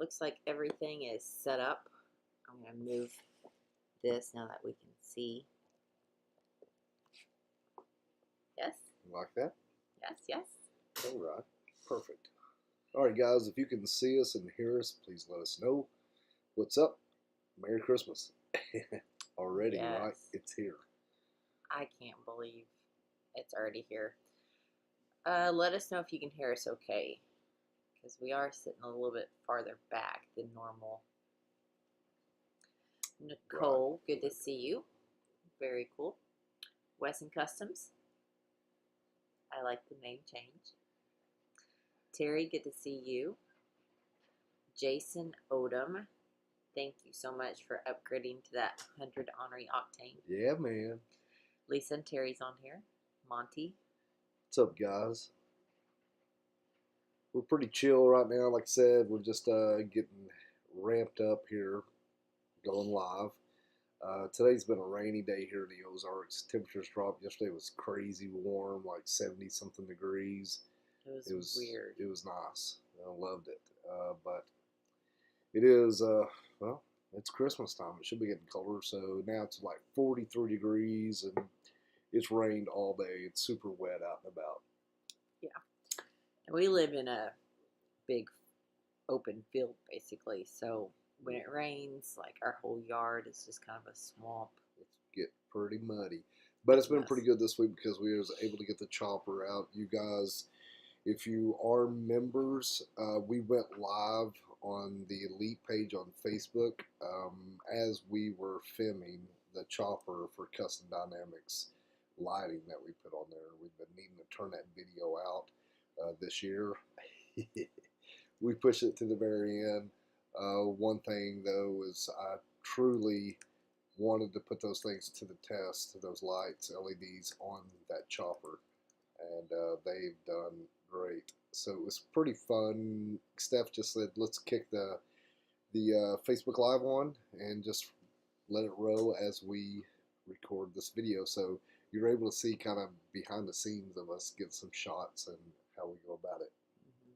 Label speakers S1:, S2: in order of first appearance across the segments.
S1: looks like everything is set up. I'm going to move this now that we can see. Yes?
S2: Like that?
S1: Yes, yes.
S2: All right. Perfect. All right, guys, if you can see us and hear us, please let us know. What's up? Merry Christmas. Already,
S1: Yes.
S2: right? It's here.
S1: I can't believe it's already here. Let us know if you can hear us okay, because we are sitting a little bit farther back than normal. Nicole, right. Good to see you. Very cool. Wesson Customs. I like the name change. Terry, good to see you. Jason Odom, thank you so much for upgrading to that 100 Ornery Octane.
S2: Yeah, man.
S1: Lisa and Terry's on here. Monty.
S2: What's up, guys? We're pretty chill right now. Like I said, we're just getting ramped up here, going live. Today's been a rainy day here in the Ozarks. Temperatures dropped. Yesterday was crazy warm, like 70-something degrees.
S1: It was weird.
S2: It was nice. I loved it. But it is, well, it's Christmas time. It should be getting colder. So now it's like 43 degrees and it's rained all day. It's super wet out and about.
S1: Yeah. And we live in a big open field, basically. So when it rains, like our whole yard is just kind of a swamp.
S2: It's get pretty muddy. But it's been pretty good this week because we was able to get the chopper out. You guys, if you are members, we went live on the Elite page on Facebook as we were filming the chopper for Custom Dynamics lighting that we put on there. We've been needing to turn that video out this year. We pushed it to the very end. One thing though is I truly wanted to put those things to the test, those lights, LEDs on that chopper, and they've done great. So it was pretty fun. Steph just said, let's kick the Facebook Live on and just let it roll as we record this video. So you're able to see kind of behind the scenes of us get some shots and how we go about it.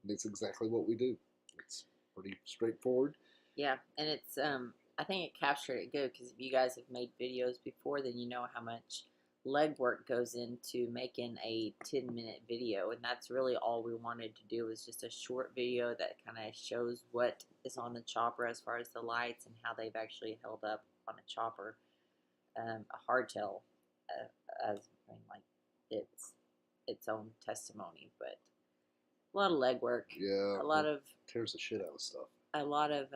S2: And it's exactly what we do. It's pretty straightforward.
S1: Yeah, and it's I think it captured it good because if you guys have made videos before, then you know how much legwork goes into making a 10-minute video, and that's really all we wanted to do was just a short video that kind of shows what is on the chopper as far as the lights and how they've actually held up on a chopper. A hardtail, like its own testimony, but a lot of legwork.
S2: Yeah,
S1: a lot of
S2: tears the shit out of stuff.
S1: A lot of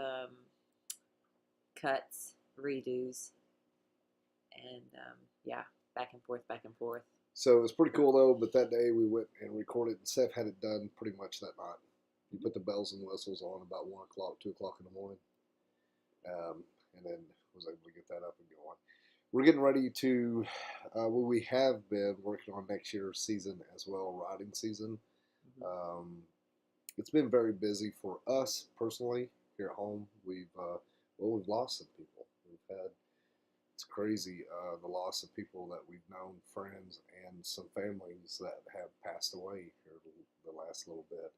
S1: cuts, redos, and yeah, back and forth, back and forth.
S2: So it was pretty cool though. But that day we went and recorded, and Seth had it done pretty much that night. He put the bells and whistles on about 1 o'clock, 2 o'clock in the morning, and then was able to get that up and going. We're getting ready to, well, we have been working on next year's season as well, riding season. It's been very busy for us personally here at home. We've lost some people. It's crazy, the loss of people that we've known, friends, and some families that have passed away here the last little bit.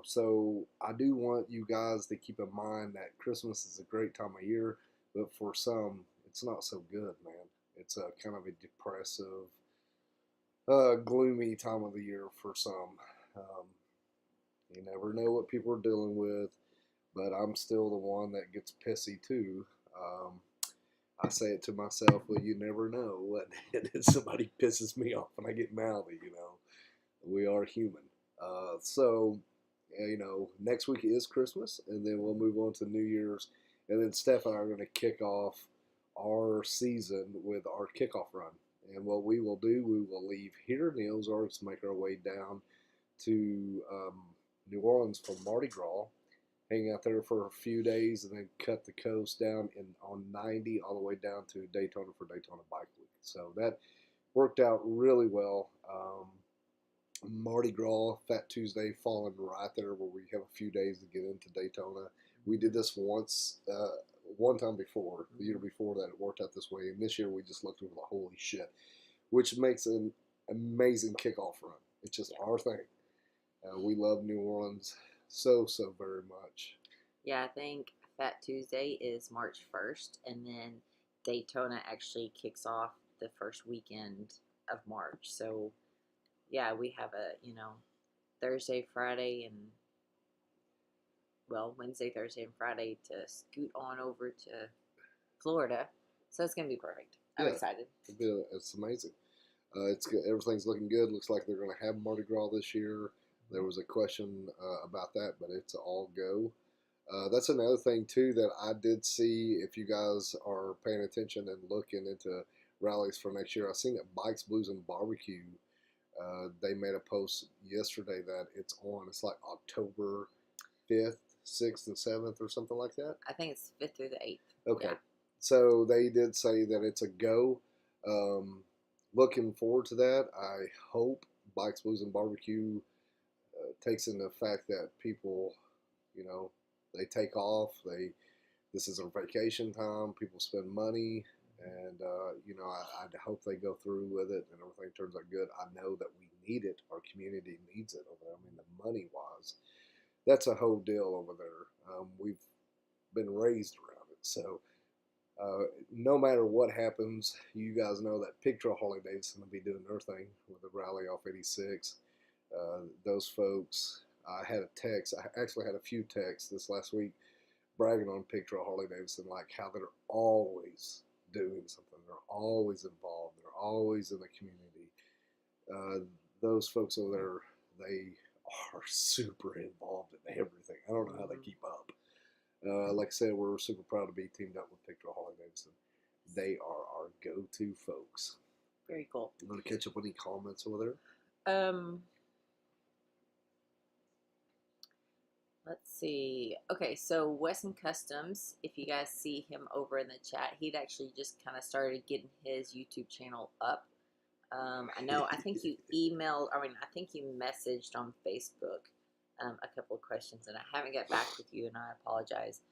S2: So I do want you guys to keep in mind that Christmas is a great time of year, but for some, it's not so good, man. It's a kind of a depressive, gloomy time of the year for some. You never know what people are dealing with, but I'm still the one that gets pissy too. I say it to myself, well, you never know. And then somebody pisses me off and I get mouthy, you know. We are human. So, you know, next week is Christmas, and then we'll move on to New Year's. And then Steph and I are going to kick off our season with our kickoff run. And what we will do, we will leave here in the Ozarks, make our way down to New Orleans for Mardi Gras, hang out there for a few days, and then cut the coast down on 90 all the way down to Daytona for Daytona Bike Week. So that worked out really well. Mardi Gras, Fat Tuesday, falling right there where we have a few days to get into Daytona. We did this one time before, the year before that, it worked out this way. And this year we just looked over the holy shit, which makes an amazing kickoff run. It's just our thing. We love New Orleans so very much.
S1: Yeah, I think Fat Tuesday is March 1st, and then Daytona actually kicks off the first weekend of March. So, yeah, we have Thursday, Friday, and, well, Wednesday, Thursday, and Friday to scoot on over to Florida. So it's going to be perfect. I'm excited.
S2: It's amazing. It's good. Everything's looking good. Looks like they're going to have Mardi Gras this year. There was a question about that, but it's all go. That's another thing too that I did see. If you guys are paying attention and looking into rallies for next year, I seen that Bikes, Blues, and Barbecue. They made a post yesterday that it's on. It's like October 5th, 6th, and 7th or something like that.
S1: I think it's 5th through the 8th.
S2: Okay.
S1: Yeah.
S2: So they did say that it's a go. Looking forward to that. I hope Bikes, Blues, and Barbecue takes into the fact that people, they take off. This is a vacation time. People spend money, and I hope they go through with it and everything turns out good. I know that we need it. Our community needs it over there. I mean, the money wise, that's a whole deal over there. We've been raised around it, so. No matter what happens, you guys know that Pig Trail Harley Davidson will be doing their thing with the rally off 86. Those folks, I had a text. I actually had a few texts this last week bragging on Pig Trail Harley Davidson, like how they're always doing something. They're always involved. They're always in the community. Those folks over there, they are super involved in everything. I don't know how they keep up. Like I said, we're super proud to be teamed up with Pig Trail Harley Davidson. They are our go-to folks.
S1: Very cool.
S2: You want to catch up with any comments over
S1: there? Let's see. Okay, so Wesson Customs, if you guys see him over in the chat, he'd actually just kind of started getting his YouTube channel up. I think you I think you messaged on Facebook a couple of questions, and I haven't got back with you, and I apologize.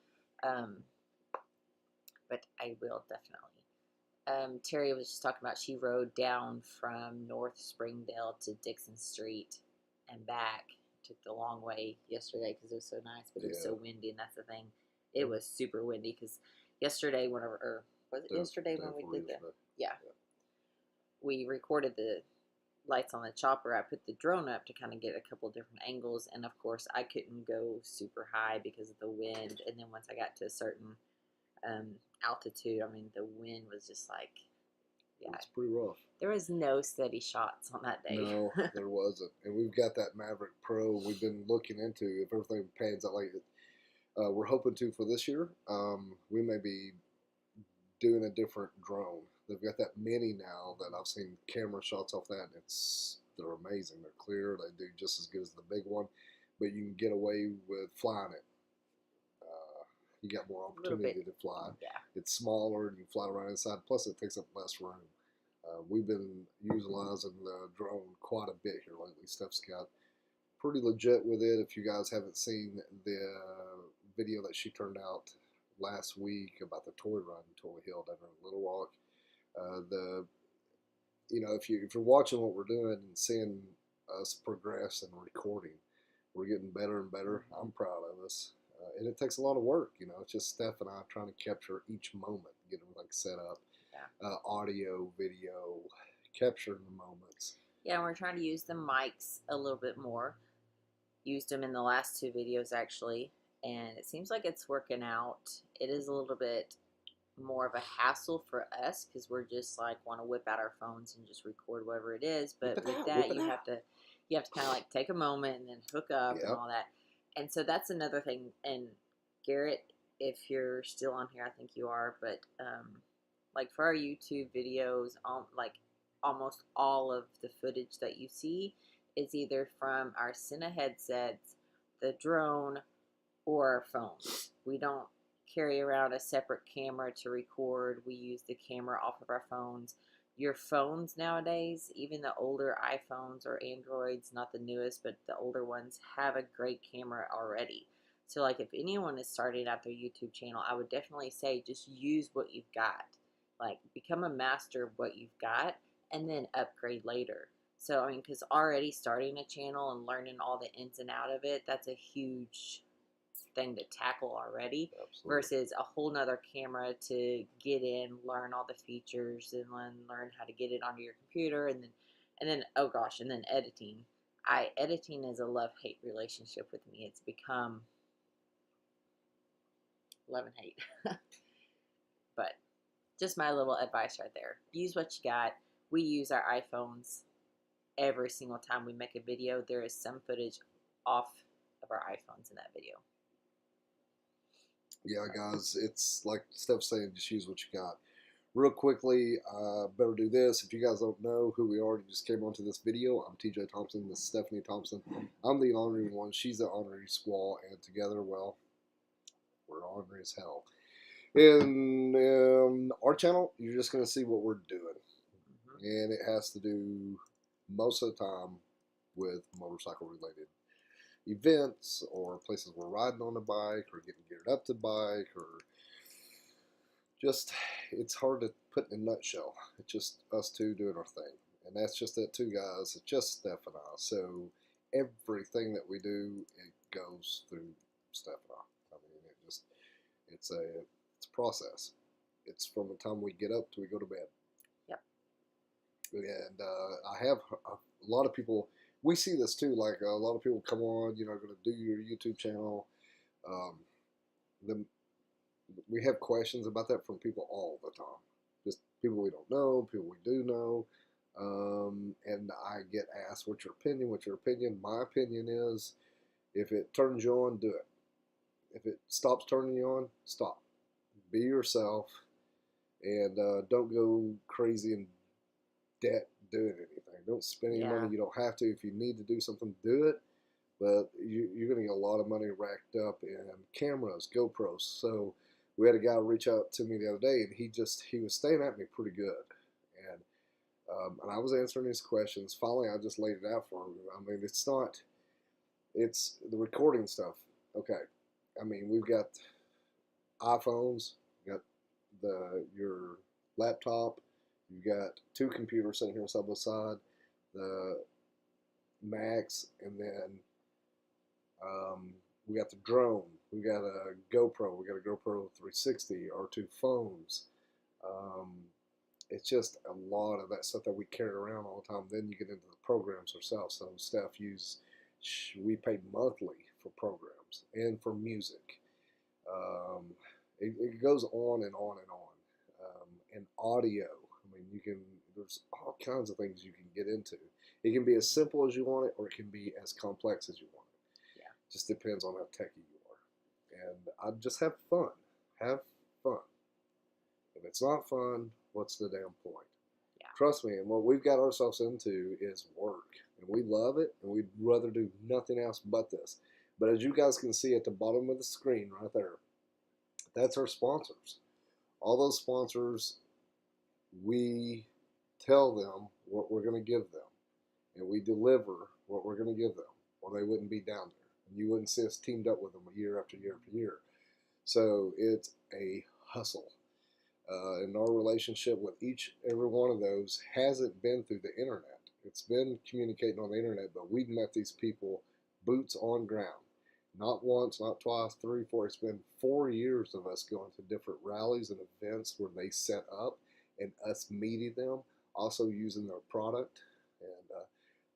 S1: But I will definitely. Terry was just talking about she rode down from North Springdale to Dixon Street and back. Took the long way yesterday because it was so nice, but it was so windy, and that's the thing. It was super windy because yesterday, when we did we recorded the lights on the chopper. I put the drone up to kind of get a couple different angles, and of course I couldn't go super high because of the wind, and then once I got to a certain altitude, I mean, the wind was just like,
S2: it's pretty rough.
S1: There was no steady shots on that day.
S2: No, there wasn't. And we've got that Maverick Pro we've been looking into. If everything pans out like it, we're hoping to for this year. We may be doing a different drone. They've got that Mini now that I've seen camera shots off that. They're amazing. They're clear. They do just as good as the big one, but you can get away with flying it. You got more opportunity to fly.
S1: Yeah.
S2: It's smaller. You can fly around inside. Plus, it takes up less room. We've been utilizing the drone quite a bit here lately. Steph's got pretty legit with it. If you guys haven't seen the video that she turned out last week about the toy run Toy Hill down in Little Rock, if you're watching what we're doing and seeing us progress and recording, we're getting better and better. I'm proud of us, and it takes a lot of work. It's just Steph and I trying to capture each moment, get everything set up, audio, video, capturing the moments.
S1: Yeah, we're trying to use the mics a little bit more. Used them in the last two videos actually, and it seems like it's working out. It is a little bit more of a hassle for us because we're just like want to whip out our phones and just record whatever it is. But with that, you have to kind of like take a moment and then hook up and all that. And so that's another thing. And Garrett, if you're still on here, I think you are. But like for our YouTube videos, like almost all of the footage that you see is either from our Sena headsets, the drone, or our phones. We don't carry around a separate camera to record. We use the camera off of our phones. Your phones nowadays, even the older iPhones or Androids, not the newest, but the older ones, have a great camera already. So like if anyone is starting out their YouTube channel, I would definitely say just use what you've got. Like become a master of what you've got and then upgrade later. So I mean, because already starting a channel and learning all the ins and out of it, that's a huge thing to tackle already.
S2: Absolutely.
S1: Versus a whole nother camera to get in, learn all the features, and learn how to get it onto your computer, and then oh gosh, and then editing. Editing is a love-hate relationship with me. It's become love and hate. But just my little advice right there. Use what you got. We use our iPhones every single time we make a video. There is some footage off of our iPhones in that video.
S2: Yeah, guys, it's like Steph's saying, just use what you got. Real quickly, better do this. If you guys don't know who we are, you just came onto this video. I'm TJ Thompson. This is Stephanie Thompson. I'm the Ornery One. She's the Ornery Squall. And together, well, we're ornery as hell. In our channel, you're just going to see what we're doing. And it has to do most of the time with motorcycle related events or places we're riding on a bike or getting geared up to bike, or just, it's hard to put in a nutshell. It's just us two doing our thing. And that's just it, two guys. It's just Steph and I. So everything that we do, it goes through Steph and I. I mean, it's a process. It's from the time we get up till we go to bed.
S1: Yep.
S2: And I have a lot of people, we see this too, like a lot of people come on, going to do your YouTube channel. We have questions about that from people all the time. Just people we don't know, people we do know. And I get asked, what's your opinion? What's your opinion? My opinion is, if it turns you on, do it. If it stops turning you on, stop. Be yourself, and don't go crazy in debt doing anything. Don't spend any money you don't have to. If you need to do something, do it. But you're going to get a lot of money racked up in cameras, GoPros. So we had a guy reach out to me the other day, and he was staying at me pretty good. And I was answering his questions. Finally, I just laid it out for him. I mean, it's the recording stuff. Okay. I mean, we've got iPhones, you got your laptop, you've got two computers sitting here side by side, the Macs, and then we got the drone, we got a GoPro, we got a GoPro 360, our two phones. It's just a lot of that stuff that we carry around all the time. Then you get into the programs ourselves. So Steph we pay monthly for programs and for music. It goes on and on and on. And audio, I mean, there's all kinds of things you can get into. It can be as simple as you want it, or it can be as complex as you want it.
S1: Yeah.
S2: Just depends on how techy you are. And I just have fun. Have fun. If it's not fun, what's the damn point?
S1: Yeah.
S2: Trust me, and what we've got ourselves into is work. And we love it, and we'd rather do nothing else but this. But as you guys can see at the bottom of the screen right there, that's our sponsors. All those sponsors, we tell them what we're going to give them. And we deliver what we're going to give them, or they wouldn't be down there. And you wouldn't see us teamed up with them year after year after year. So it's a hustle. And our relationship with every one of those hasn't been through the internet. It's been communicating on the internet, but we've met these people boots on ground. Not once, not twice, 3, 4. It's been 4 years of us going to different rallies and events where they set up, and us meeting them, also using their product. And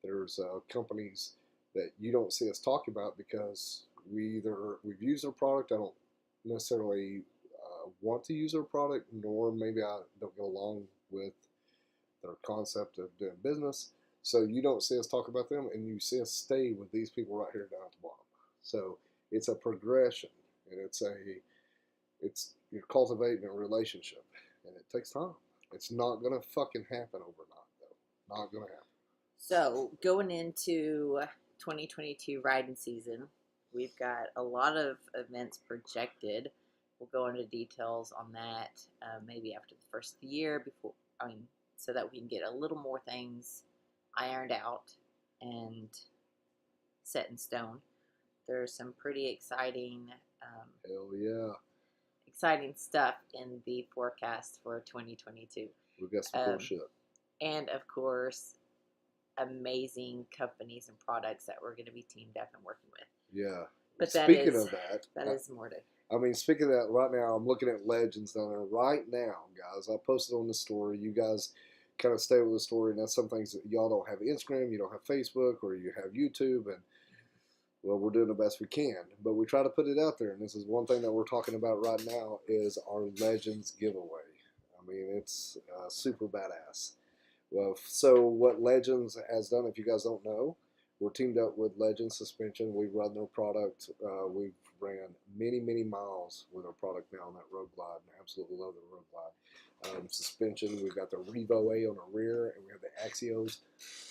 S2: there's companies that you don't see us talk about because we've used their product. I don't necessarily want to use their product, nor maybe I don't get along with their concept of doing business. So you don't see us talk about them, and you see us stay with these people right here down at the bottom. So it's a progression, and you're cultivating a relationship, and it takes time. It's not gonna fucking happen overnight, though. Not gonna happen.
S1: So going into 2022 riding season, we've got a lot of events projected. We'll go into details on that maybe after the first of the year, so that we can get a little more things ironed out and set in stone. There's some pretty exciting,
S2: hell yeah,
S1: exciting stuff in the forecast for 2022.
S2: We've got some cool shit,
S1: and of course, amazing companies and products that we're going to be teamed up and working with.
S2: Yeah,
S1: But
S2: speaking of that,
S1: that is more to.
S2: I mean, speaking of that, right now I'm looking at Legends down there. Right now, guys, I posted on the story. You guys kind of stay with the story, and that's some things that y'all don't have Instagram, you don't have Facebook, or you have YouTube, and well, we're doing the best we can, but we try to put it out there. And this is one thing that we're talking about right now is our Legends giveaway. I mean, it's super badass. Well, so what Legends has done, if you guys don't know, we're teamed up with Legends Suspension. We run their product. We've ran many miles with our product now on that Road Glide, and I absolutely love the Road Glide. Suspension, we've got the Revo A on the rear, and we have the Axios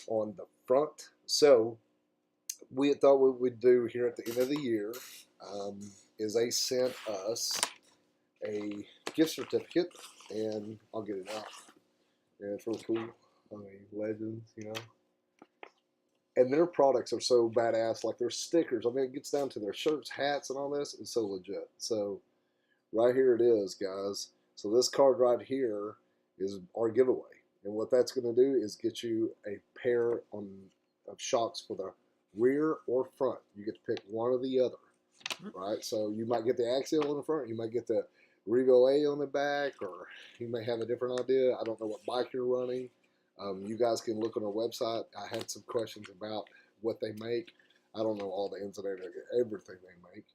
S2: on the front. So we thought what we'd do here at the end of the year is they sent us a gift certificate, and I'll get it out. Yeah, it's really cool. I mean, Legends, you know. And their products are so badass, like their stickers. I mean, it gets down to their shirts, hats, and all this. It's so legit. So right here it is, guys. So this card right here is our giveaway. And what that's going to do is get you a pair of shocks for the rear or front. You get to pick one or the other, right? So you might get the Axial on the front. You might get the Revo A on the back, or you may have a different idea. I don't know what bike you're running. You guys can look on our website. I had some questions about what they make. I don't know all the ins and outs of everything they make,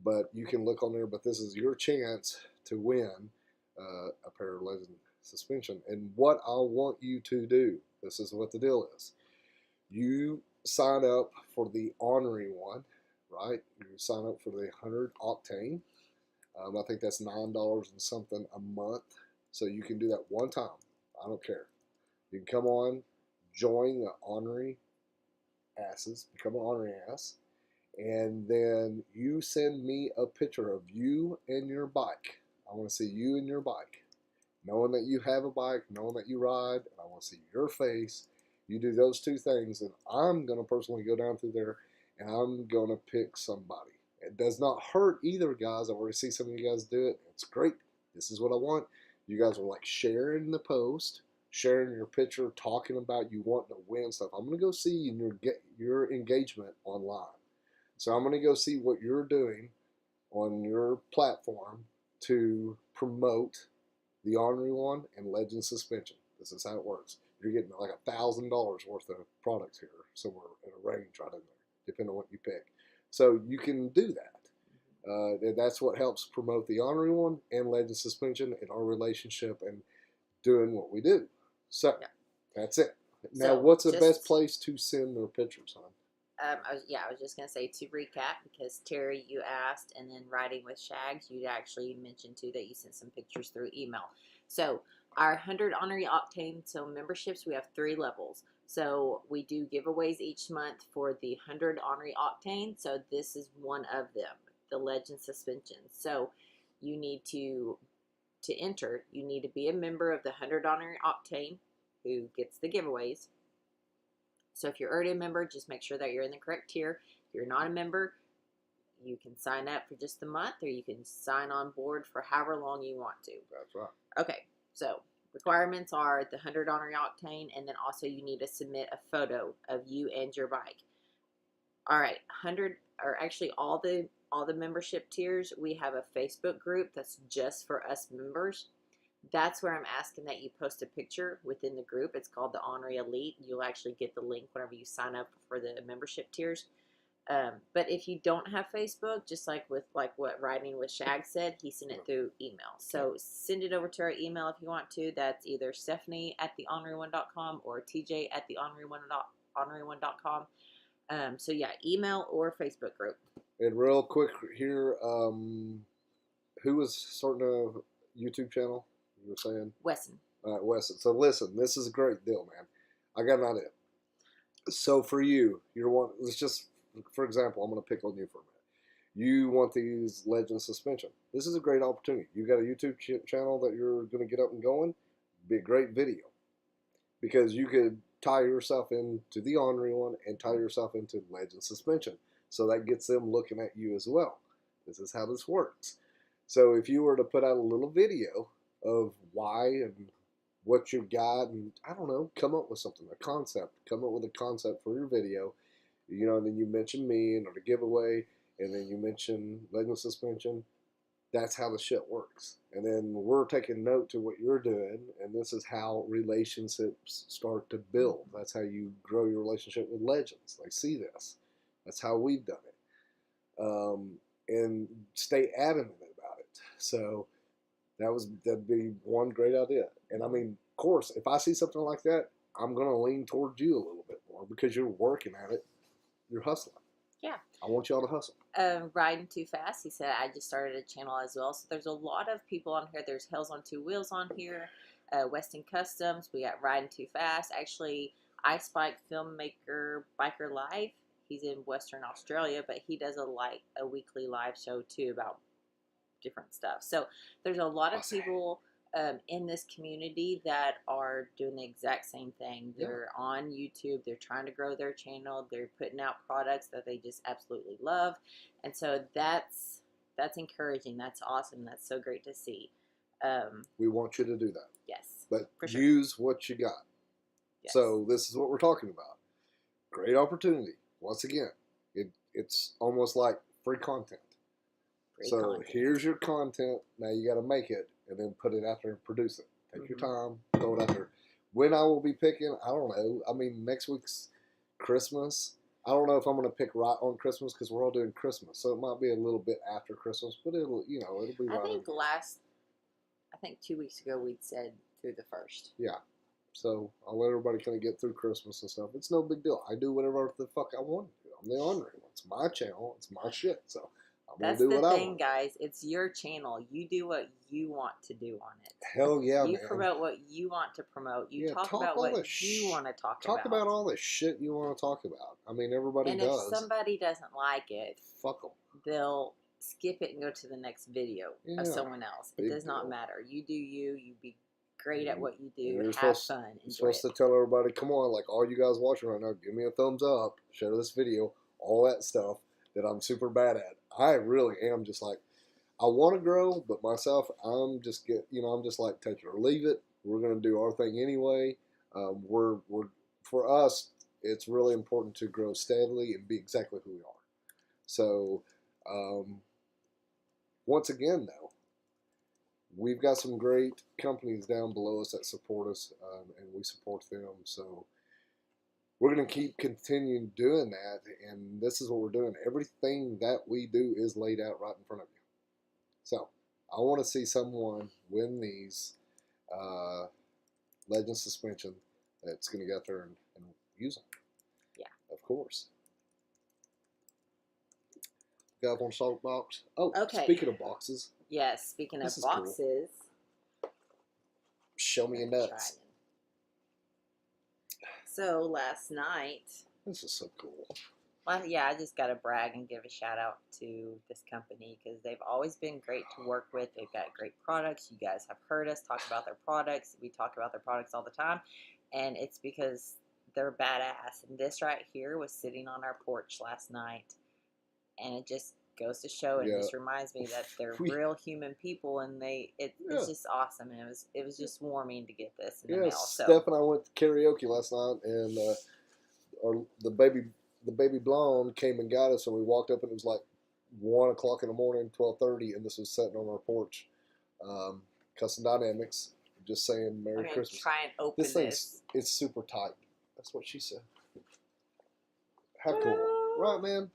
S2: but you can look on there. But this is your chance to win a pair of Legend suspension. And what I want you to do, this is what the deal is. You sign up for the Ornery One, right? You sign up for the 100 octane. I think that's $9 and something a month. So you can do that one time. I don't care. You can come on, join the Ornery asses, become an Ornery ass, and then you send me a picture of you and your bike. I want to see you and your bike. Knowing that you have a bike, knowing that you ride, and I want to see your face. You do those two things, and I'm going to personally go down through there, and I'm going to pick somebody. It does not hurt either, guys. I already see some of you guys do it. It's great. This is what I want. You guys are like sharing the post, sharing your picture, talking about you wanting to win stuff. I'm going to go see your engagement online. So I'm going to go see what you're doing on your platform to promote the Ornery One and Legend Suspension. This is how it works. You're getting like $1,000 worth of products here, somewhere in a range right in there, depending on what you pick. So you can do that. And that's what helps promote the Ornery One and Legend Suspension in our relationship and doing what we do. So that's it. Now,
S1: So
S2: what's the best place to send their pictures, hon?
S1: I was just going to say, to recap, because Terry, you asked, and then Riding with Shags, you actually mentioned too that you sent some pictures through email. So our 100 Ornery Octane, so memberships, we have 3 levels. So we do giveaways each month for the 100 Ornery Octane. So this is one of them, the Legend Suspension. So you need to enter, you need to be a member of the 100 Ornery Octane, who gets the giveaways. So if you're already a member, just make sure that you're in the correct tier. If you're not a member, you can sign up for just the month, or you can sign on board for however long you want to.
S2: That's right.
S1: Okay, so requirements are the 100 Ornery Octane, and then also you need to submit a photo of you and your bike. All right, 100, or actually all the membership tiers, we have a Facebook group that's just for us members. That's where I'm asking that you post a picture within the group. It's called the Ornery Elite. You'll actually get the link whenever you sign up for the membership tiers. But if you don't have Facebook, just like what Riding with Shag said, he sent it through email. So send it over to our email if you want to. That's either Stephanie@theornery1.com or TJ@theornery1.com. So yeah, email or Facebook group.
S2: And real quick here, who was starting a YouTube channel? You were saying?
S1: Wesson.
S2: All right, Wesson. So listen, this is a great deal, man. I got an idea. So for you, let's just, for example, I'm going to pick on you for a minute. You want these Legend Suspension. This is a great opportunity. You got a YouTube channel that you're going to get up and going. Be a great video. Because you could tie yourself into the Ornery One and tie yourself into Legend Suspension. So that gets them looking at you as well. This is how this works. So if you were to put out a little video of why and what you got, and I don't know, come up with something, a concept. Come up with a concept for your video, you know, and then you mention me and or the giveaway, and then you mention legless suspension. That's how the shit works. And then we're taking note to what you're doing, and this is how relationships start to build. That's how you grow your relationship with legends. They see this. That's how we've done it. And stay adamant about it. So that'd be one great idea. And I mean, of course, if I see something like that, I'm going to lean towards you a little bit more because you're working at it. You're hustling.
S1: Yeah.
S2: I want y'all to hustle.
S1: Riding Too Fast, he said, I just started a channel as well. So there's a lot of people on here. There's Hells on Two Wheels on here. Wesson Customs. We got Riding Too Fast. Actually, Ice Bike filmmaker Biker Live. He's in Western Australia, but he does a weekly live show too about different stuff. So there's a lot of people in this community that are doing the exact same thing. They're on YouTube. They're trying to grow their channel. They're putting out products that they just absolutely love. And so that's encouraging. That's awesome. That's so great to see.
S2: We want you to do that.
S1: Yes.
S2: But
S1: for sure.
S2: use what you got.
S1: Yes.
S2: So this is what we're talking about. Great opportunity. Once again, it's almost like free content. Here's your content. Now you got to make it and then put it out there and produce it. Take your time, throw it out there. When I will be picking, I don't know. I mean, next week's Christmas. I don't know if I'm going to pick right on Christmas because we're all doing Christmas. So it might be a little bit after Christmas, but it'll be right.
S1: I think 2 weeks ago we'd said through the 1st.
S2: Yeah. So I'll let everybody kind of get through Christmas and stuff. It's no big deal. I do whatever the fuck I want to do. I'm the Ornery One. It's my channel. It's my shit. So I'm going to do what I want.
S1: That's the thing, guys. It's your channel. You do what you want to do on it.
S2: Hell yeah, man.
S1: You promote what you want to promote. You talk about what you want to talk about.
S2: Talk about all the shit you want to talk about. I mean, everybody does.
S1: And if somebody doesn't like it,
S2: fuck them.
S1: They'll skip it and go to the next video of someone else. It does not matter. You do you. You be great at what you do. Have fun.
S2: You're supposed to tell everybody, come on, like all you guys watching right now, give me a thumbs up, share this video, all that stuff that I'm super bad at. I really am just like, I want to grow, but myself, I'm just like, take it or leave it. We're going to do our thing anyway. For us, it's really important to grow steadily and be exactly who we are. So, once again, though, we've got some great companies down below us that support us, and we support them. So we're going to keep continuing doing that, and this is what we're doing. Everything that we do is laid out right in front of you. So I want to see someone win these Legend suspension that's going to get there and use them.
S1: Yeah.
S2: Of course. Got up on salt box. Oh, okay. Speaking of boxes.
S1: Yes, speaking of boxes.
S2: Cool. Show me your nuts.
S1: So last night.
S2: This is so cool.
S1: Well, yeah, I just got to brag and give a shout out to this company because they've always been great to work with. They've got great products. You guys have heard us talk about their products. We talk about their products all the time. And it's because they're badass. And this right here was sitting on our porch last night. And it just goes to show, and just reminds me that they're real human people, and it's just awesome. And it was just warming to get this in the mail. So
S2: Steph and I went to karaoke last night, and the baby blonde came and got us, and we walked up, and it was like 1 o'clock in the morning, 12:30, and this was sitting on our porch. Custom Dynamics, just saying Merry Christmas.
S1: Try and open this.
S2: It's super tight. That's what she said. How cool, right, man?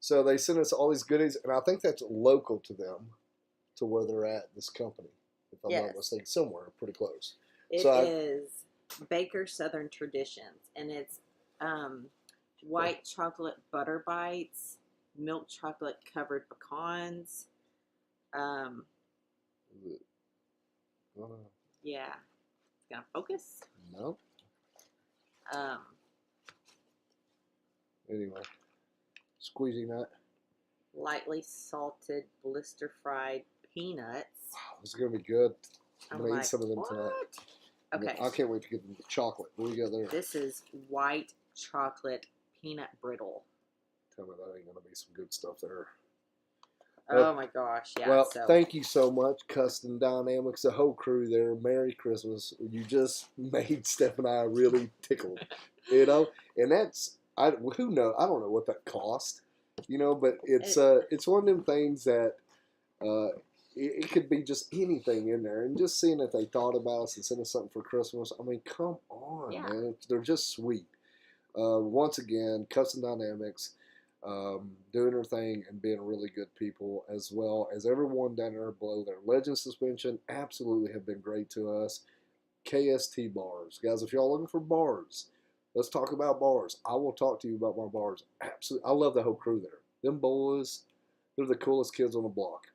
S2: So they sent us all these goodies, and I think that's local to them, to where they're at, this company. If I'm not mistaken, somewhere pretty close.
S1: It is Baker Southern Traditions, and it's white chocolate butter bites, milk chocolate covered pecans. Yeah. It's gonna focus?
S2: No. Anyway. Squeezy nut.
S1: Lightly salted blister fried peanuts.
S2: Wow, this is gonna be good. I'm gonna eat some of them tonight.
S1: Okay.
S2: I can't wait to get them the chocolate. What do we got there?
S1: This is white chocolate peanut brittle.
S2: Tell me that ain't gonna be some good stuff there.
S1: Oh my gosh, yeah.
S2: Well, thank you so much, Custom Dynamics, the whole crew there. Merry Christmas. You just made Steph and I really tickled. And that's, who knows? I don't know what that cost. You know, but it's one of them things that uh, it could be just anything in there, and just seeing that they thought about us and sent us something for Christmas. I mean, come on,
S1: Yeah.
S2: man, they're just sweet. Once again, Custom Dynamics, doing their thing and being really good people, as well as everyone down there below there. Legend Suspension absolutely have been great to us. KST bars, guys. If y'all looking for bars, let's talk about bars. I will talk to you about my bars. Absolutely, I love the whole crew there. Them boys, they're the coolest kids on the block.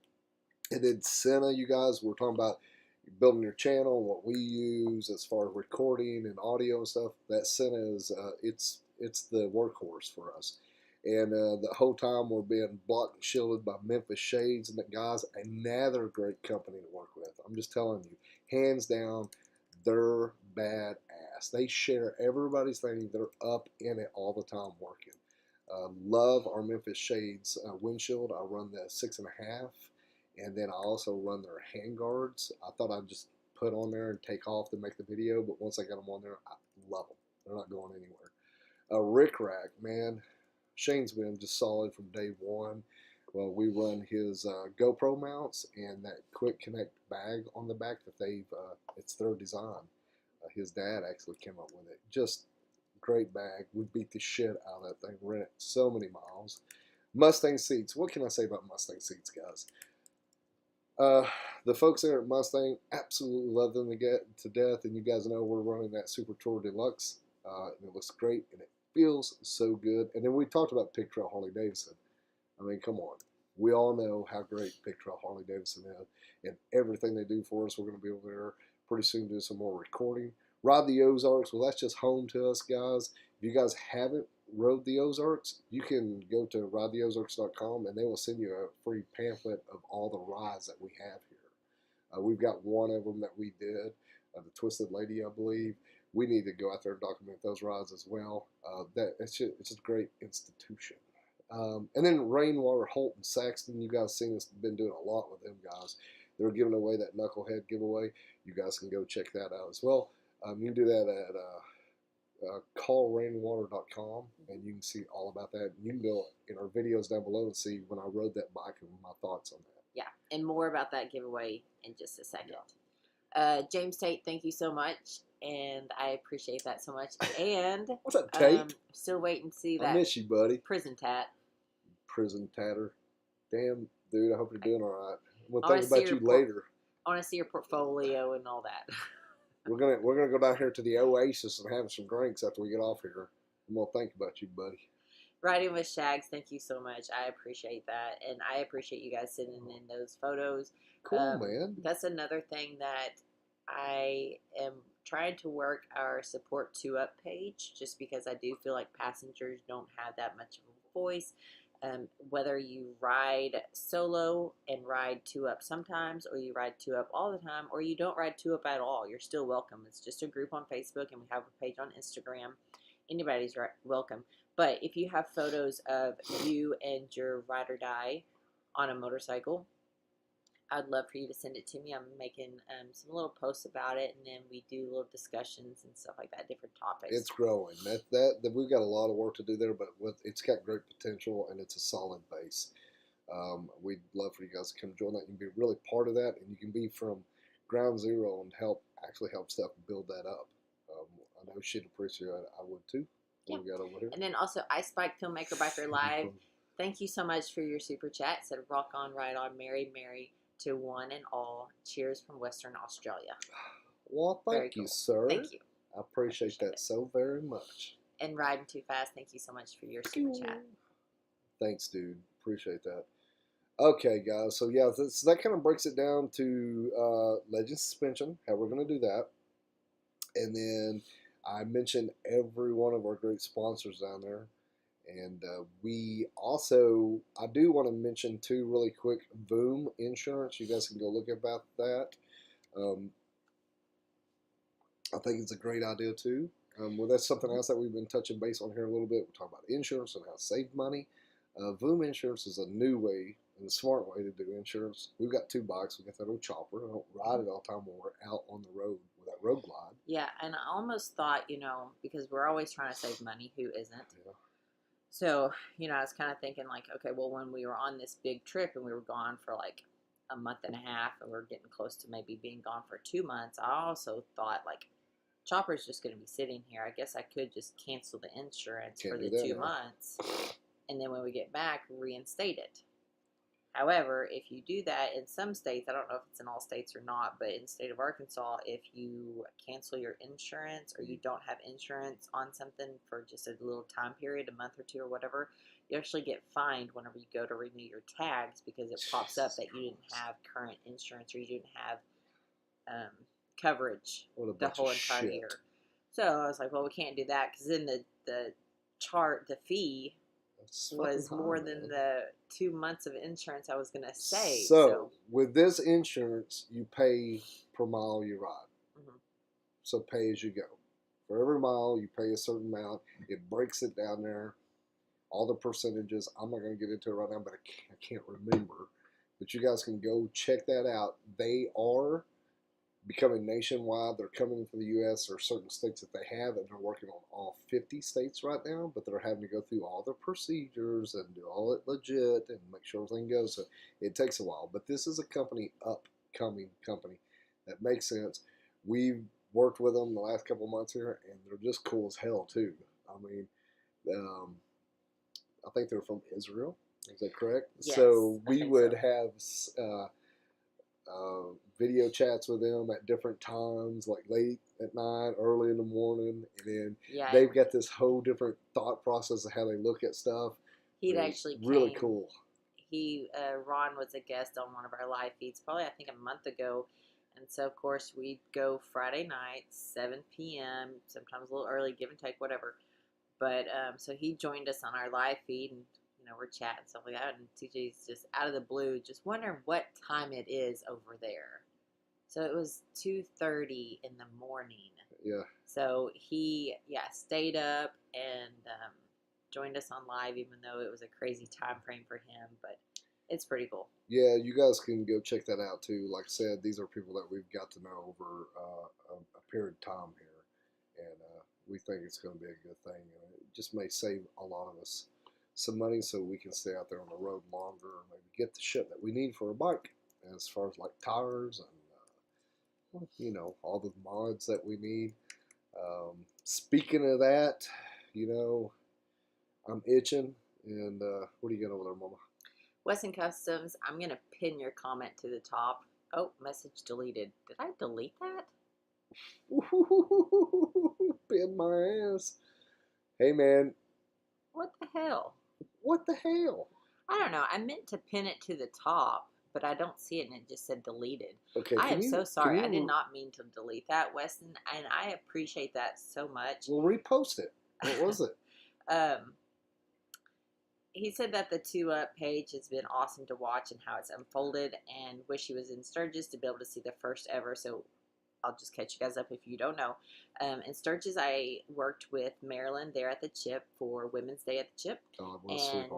S2: And then Sena, you guys, we're talking about building your channel, what we use as far as recording and audio and stuff. That Sena is it's the workhorse for us. And the whole time we're being blocked and shielded by Memphis Shades, and the guys, another great company to work with. I'm just telling you, hands down, they're badass. They share everybody's thing. They're up in it all the time working. Love our Memphis Shades windshield. I run the 6.5. And then I also run their hand guards. I thought I'd just put on there and take off to make the video, but once I got them on there, I love them. They're not going anywhere. Rick Rack, man, Shane's been just solid from day one. Well, we run his GoPro mounts and that quick connect bag on the back that it's their design. His dad actually came up with it. Just great bag. We beat the shit out of that thing. Ran it so many miles. Mustang seats. What can I say about Mustang seats, guys? The folks there at Mustang absolutely love them to death, and you guys know we're running that Super Tour Deluxe, and it looks great, and it feels so good. And then we talked about Pig Trail Harley Davidson. I mean, come on. We all know how great Pig Trail Harley Davidson is, and everything they do for us. We're going to be over there pretty soon to do some more recording. Ride the Ozarks. Well, that's just home to us, guys. If you guys haven't rode the Ozarks, you can go to ridetheozarks.com and they will send you a free pamphlet of all the rides that we have here. We've got one of them that we did, the Twisted Lady, I believe. We need to go out there and document those rides as well. It's just a great institution. And then Rainwater, Holt, and Saxton, you guys seen us, been doing a lot with them guys. They're giving away that Knucklehead Giveaway. You guys can go check that out as well. You can do that at callrainwater.com, and you can see all about that. You can go in our videos down below and see when I rode that bike and my thoughts on that.
S1: Yeah, and more about that giveaway in just a second.
S2: Yeah.
S1: James Tate, thank you so much, and I appreciate that so much. And
S2: what's up, Tate?
S1: Still waiting to see that.
S2: I miss you, buddy.
S1: Prison tat.
S2: Prison tatter. Damn, dude. I hope you're doing all right. We'll think about you later.
S1: I want to see your portfolio and all that.
S2: We're gonna go down here to the Oasis and have some drinks after we get off here. I'm gonna think about you, buddy.
S1: Riding with Shags, thank you so much. I appreciate that, and I appreciate you guys sending in those photos.
S2: Cool, man.
S1: That's another thing that I am trying to work our support 2UP page, just because I do feel like passengers don't have that much of a voice. Whether you ride solo and ride 2UP sometimes, or you ride 2UP all the time, or you don't ride 2UP at all, you're still welcome. It's just a group on Facebook, and we have a page on Instagram. Anybody's welcome. But if you have photos of you and your ride or die on a motorcycle, I'd love for you to send it to me. I'm making some little posts about it, and then we do little discussions and stuff like that, different topics.
S2: It's growing. That we've got a lot of work to do there, but it's got great potential, and it's a solid base. We'd love for you guys to come join that. You can be really part of that, and you can be from ground zero and help stuff build that up. I know she'd appreciate it. I would too.
S1: Yeah.
S2: We got over here.
S1: And then also Ice Bike Filmmaker Biker Live. Thank you so much for your super chat. It said rock on, ride on, Mary, Mary to one and all. Cheers from Western Australia.
S2: Well, thank you, sir.
S1: Thank you.
S2: I appreciate that so very much.
S1: And Riding Too Fast, thank you so much for your super chat.
S2: Thanks, dude. Appreciate that. Okay, guys. So, yeah, so that kind of breaks it down to Legend Suspension, how we're going to do that. And then I mentioned every one of our great sponsors down there. And we also, I do want to mention too, really quick, Boom Insurance. You guys can go look about that. I think it's a great idea too. Well, that's something else that we've been touching base on here a little bit. We're talking about insurance and how to save money. Boom Insurance is a new way and a smart way to do insurance. We've got 2 bikes. We've got that old chopper. I don't ride it all the time when we're out on the road with that road glide.
S1: Yeah, and I almost thought, because we're always trying to save money. Who isn't?
S2: Yeah.
S1: So, I was kind of thinking like, okay, well, when we were on this big trip and we were gone for like a month and a half and we are getting close to maybe being gone for 2 months, I also thought like, Chopper's just going to be sitting here. I guess I could just cancel the insurance
S2: Can't
S1: for the
S2: do that
S1: 2
S2: now.
S1: months and then when we get back, reinstate it. However, if you do that in some states, I don't know if it's in all states or not, but in the state of Arkansas, if you cancel your insurance or you don't have insurance on something for just a little time period, a month or two or whatever, you actually get fined whenever you go to renew your tags because it pops up that you didn't have current insurance or you didn't have coverage the whole entire year. So I was like, well, we can't do that because then the fee was more than the 2 months of insurance I was going to save.
S2: So with this insurance, you pay per mile you ride.
S1: Mm-hmm.
S2: So pay as you go. For every mile, you pay a certain amount. It breaks it down there. All the percentages. I'm not going to get into it right now, but I can't remember. But you guys can go check that out. They are becoming nationwide. They're coming into the U.S. There are certain states that they have, and they're working on all 50 states right now, but they're having to go through all the procedures and do all it legit and make sure everything goes. So it takes a while. But this is a upcoming company that makes sense. We've worked with them the last couple of months here, and they're just cool as hell, too. I mean, I think they're from Israel. Is that correct?
S1: Yes,
S2: so we would have video chats with them at different times, like late at night, early in the morning, and then they've got this whole different thought process of how they look at stuff.
S1: He'd actually
S2: really cool.
S1: Ron was a guest on one of our live feeds, probably I think a month ago, and so of course we'd go Friday nights, 7 p.m., sometimes a little early, give and take, whatever. But so he joined us on our live feed, and we're chatting and stuff like that, and TJ's just out of the blue, just wondering what time it is over there. So it was 2:30 in the morning.
S2: Yeah.
S1: So he, stayed up and joined us on live, even though it was a crazy time frame for him. But it's pretty cool.
S2: Yeah, you guys can go check that out too. Like I said, these are people that we've got to know over a period of time here, and we think it's going to be a good thing. And it just may save a lot of us some money so we can stay out there on the road longer and maybe get the shit that we need for a bike as far as like tires and all the mods that we need. Speaking of that, I'm itching. And what do you got over there, Mama?
S1: Wesson Customs, I'm going to pin your comment to the top. Oh, message deleted. Did I delete that?
S2: Pin my ass. Hey, man.
S1: What the hell?
S2: What the hell?
S1: I don't know. I meant to pin it to the top, but I don't see it, and it just said deleted.
S2: Okay,
S1: I am so sorry. I did not mean to delete that, Weston, and I appreciate that so much.
S2: Well, repost it. What was it?
S1: He said that the 2UP page has been awesome to watch and how it's unfolded, and wish he was in Sturgis to be able to see the first ever. So I'll just catch you guys up if you don't know. In Sturgis, I worked with Marilyn there at the Chip for Women's Day at the Chip.
S2: Oh,
S1: and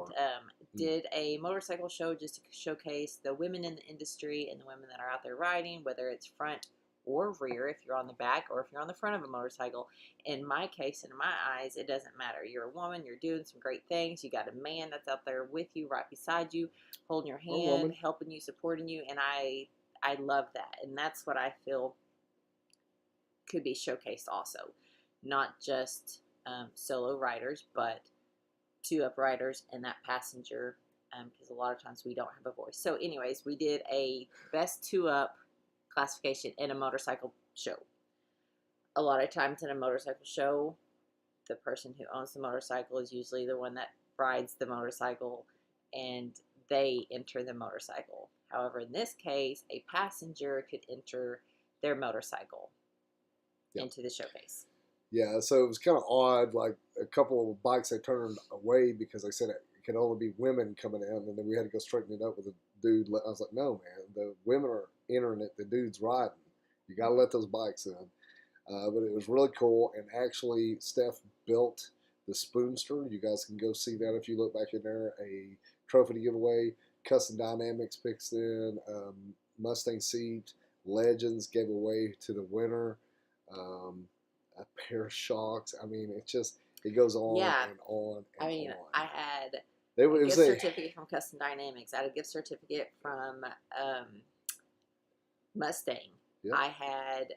S1: did a motorcycle show just to showcase the women in the industry and the women that are out there riding, whether it's front or rear, if you're on the back or if you're on the front of a motorcycle. In my case, in my eyes, it doesn't matter. You're a woman, you're doing some great things, you got a man that's out there with you, right beside you, holding your hand, helping you, supporting you, and I love that. And that's what I feel could be showcased also. Not just solo riders, but 2UP riders and that passenger, because a lot of times we don't have a voice. So anyways, we did a best 2UP classification in a motorcycle show. A lot of times in a motorcycle show, the person who owns the motorcycle is usually the one that rides the motorcycle, and they enter the motorcycle. However, in this case, a passenger could enter their motorcycle into the showcase.
S2: Yeah, so it was kind of odd. Like a couple of bikes they turned away because they said it could only be women coming in, and then we had to go straighten it up with a dude. I was like, no, man, the women are entering it, the dude's riding. You got to let those bikes in. But it was really cool, and actually Steph built the Spoonster. You guys can go see that if you look back in there. A trophy to give away, custom dynamics fixed in, Mustang seat, Legends gave away to the winner, a pair of shocks. I mean, it's It goes on
S1: Yeah.
S2: and on and
S1: I mean,
S2: on.
S1: I had
S2: It
S1: a
S2: was
S1: gift
S2: a,
S1: certificate from Custom Dynamics. I had a gift certificate from Mustang.
S2: Yep.
S1: I had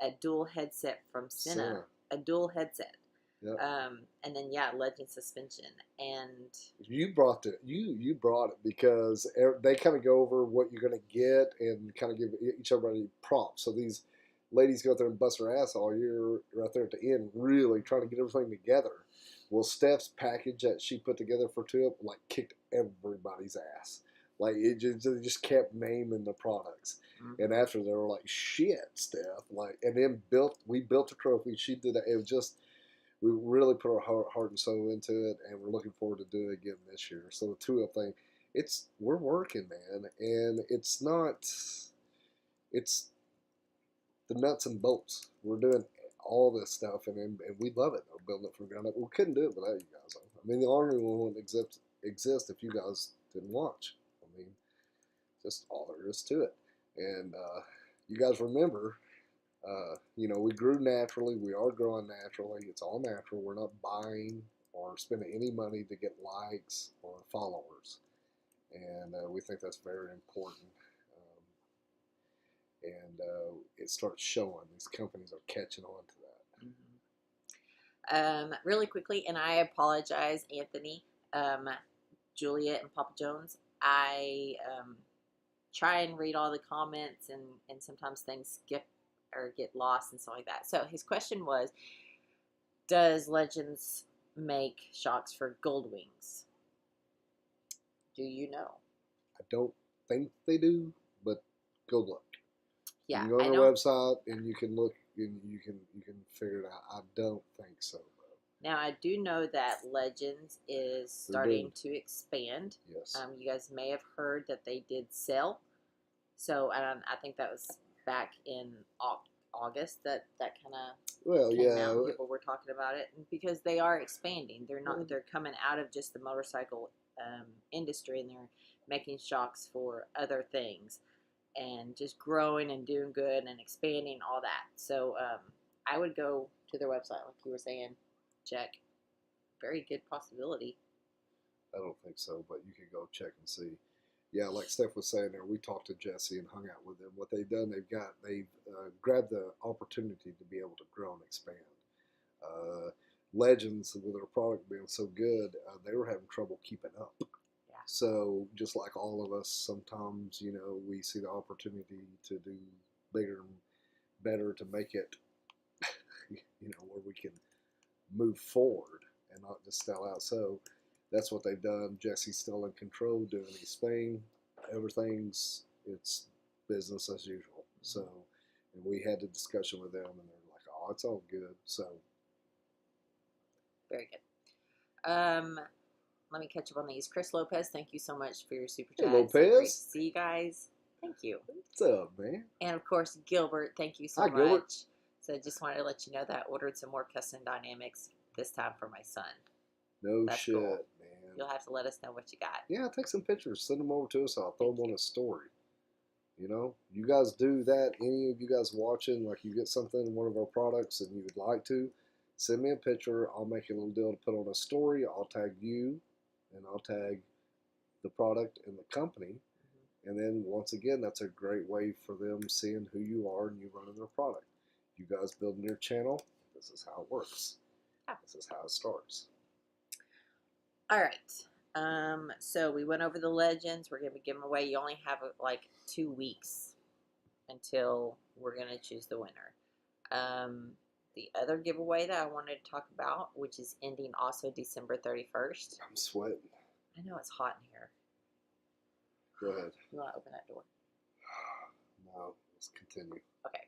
S1: a dual headset from Sena. A dual headset.
S2: Yep.
S1: And then Legend suspension. And
S2: you brought it because they kind of go over what you're going to get and kind of give each other props. So these ladies go out there and bust their ass all year right there at the end, really trying to get everything together. Well, Steph's package that she put together for TruBEAM like kicked everybody's ass. Like they just kept naming the products, and after they were like, "Shit, Steph!" Like, and then we built a trophy. She did that. It was just we really put our heart and soul into it, and we're looking forward to doing it again this year. So the TruBEAM thing, we're working, man, and it's the nuts and bolts. We're doing all this stuff, and we love it. We're building it from the ground up. We couldn't do it without you guys. I mean, the Ornery One wouldn't exist if you guys didn't watch. I mean, just all there is to it. And you guys remember, we grew naturally. We are growing naturally. It's all natural. We're not buying or spending any money to get likes or followers. And we think that's very important. And it starts showing. These companies are catching on to that.
S1: Really quickly, and I apologize, Anthony, Juliet, and Papa Jones. I try and read all the comments, and sometimes things skip or get lost and stuff like that. So his question was, does Legends make shocks for Gold Wings? Do you know?
S2: I don't think they do, but go look.
S1: Yeah,
S2: you can go on their website and you can look and you can figure it out. I don't think so, though.
S1: Now I do know that Legends is starting to expand.
S2: Yes.
S1: You guys may have heard that they did sell. So I think that was back in August that kind of came out. People were talking about it because they are expanding. They're coming out of just the motorcycle industry, and they're making shocks for other things. And just growing and doing good and expanding, all that. So I would go to their website, like you were saying, check. Very good possibility.
S2: I don't think so, but you could go check and see. Yeah, like Steph was saying there, we talked to Jesse and hung out with them. What they've done, they've grabbed the opportunity to be able to grow and expand. Legends, with their product being so good, they were having trouble keeping up. So just like all of us, sometimes, we see the opportunity to do bigger and better to make it, where we can move forward and not just sell out. So that's what they've done. Jesse's still in control, doing his thing. It's business as usual. So, and we had a discussion with them, and they're like, "Oh, it's all good." So,
S1: very good. Let me catch up on these. Chris Lopez, thank you so much for your super chat.
S2: Hey, Lopez.
S1: So great to see you guys. Thank you.
S2: What's up, man?
S1: And of course, Gilbert, thank you so much.
S2: Gilbert.
S1: So I just wanted to let you know that I ordered some more Custom Dynamics this time for my son.
S2: That's shit, cool. Man.
S1: You'll have to let us know what you got.
S2: Yeah, take some pictures. Send them over to us. I'll throw them on a story. You guys do that. Any of you guys watching, like you get something in one of our products and you would like to, send me a picture. I'll make a little deal to put on a story. I'll tag you, and I'll tag the product and the company. And then once again, that's a great way for them seeing who you are and you running their product. You guys building your channel, this is how it works. This is how it starts.
S1: All right. So we went over the Legends. We're going to be giving away. You only have like 2 weeks until we're going to choose the winner. The other giveaway that I wanted to talk about, which is ending also December 31st.
S2: I'm sweating.
S1: I know it's hot in here.
S2: Go ahead.
S1: You want to open that door?
S2: No, let's continue.
S1: Okay.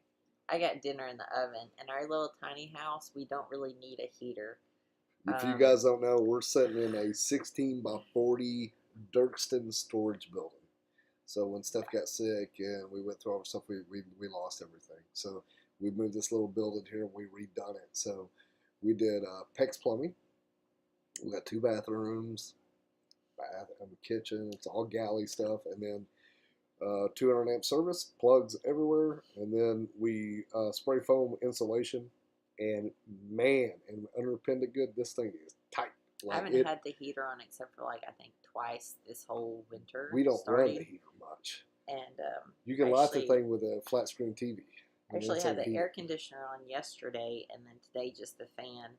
S1: I got dinner in the oven. In our little tiny house, we don't really need a heater.
S2: If you guys don't know, we're sitting in a 16 by 40 Dirkston storage building. So when Steph got sick and we went through all our stuff, we lost everything. So we moved this little building here and we redone it. So we did PEX plumbing. We got 2 bathrooms, bath and the kitchen. It's all galley stuff. And then 200 amp service, plugs everywhere. And then we spray foam insulation and man, and underpinned it good. This thing is tight.
S1: I haven't had the heater on except for like I think twice this whole winter.
S2: We don't run the heater much.
S1: And
S2: you can light the thing with a flat screen TV.
S1: I actually had the air conditioner on yesterday, and then today just the fan.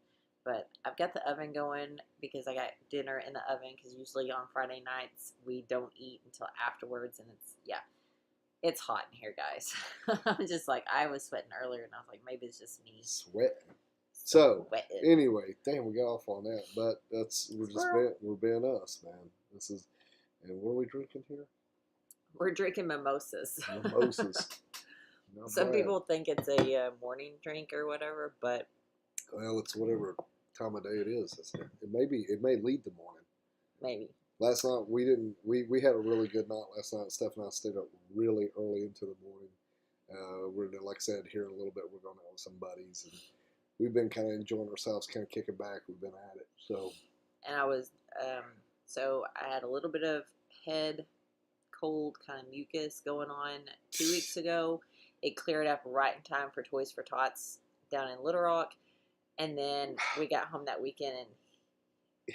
S1: But I've got the oven going because I got dinner in the oven. Because usually on Friday nights we don't eat until afterwards, and it's hot in here, guys. I'm just like, I was sweating earlier, and I was like, maybe it's just me
S2: sweating. So anyway, damn, we got off on that, but we're being us, man. This is, and what are we drinking here?
S1: We're drinking mimosas.
S2: Mimosas.
S1: Some people think it's a morning drink or whatever, but
S2: well, it's whatever time of day it is. It may lead the morning.
S1: Maybe.
S2: Last night we didn't. We had a really good night last night. Steph and I stayed up really early into the morning. We're like I said, here in a little bit we're going out with some buddies, and we've been kind of enjoying ourselves, kind of kicking back. We've been at it. So.
S1: And I was so I had a little bit of head cold kind of mucus going on 2 weeks ago. It cleared up right in time for Toys for Tots down in Little Rock, and then we got home that weekend,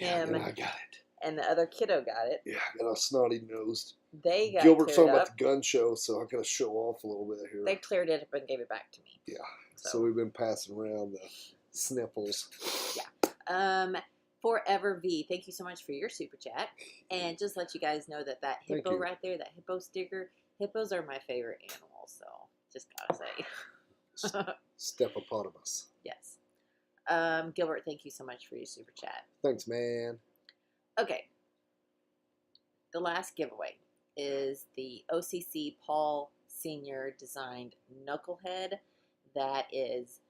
S1: and
S2: him and I got it.
S1: And the other kiddo got it.
S2: Yeah, I got a snotty nosed.
S1: They got
S2: Gilbert's talking about the gun show, so I got to show off a little bit here.
S1: They cleared it up and gave it back to me.
S2: Yeah. So we've been passing around the sniffles.
S1: Yeah. Forever V, thank you so much for your super chat. And just let you guys know that hippo right there, that hippo sticker, hippos are my favorite animals. So just gotta say.
S2: Stepopotamus.
S1: Yes. Gilbert, thank you so much for your super chat.
S2: Thanks, man.
S1: Okay. The last giveaway is the OCC Paul Sr. designed Knucklehead that is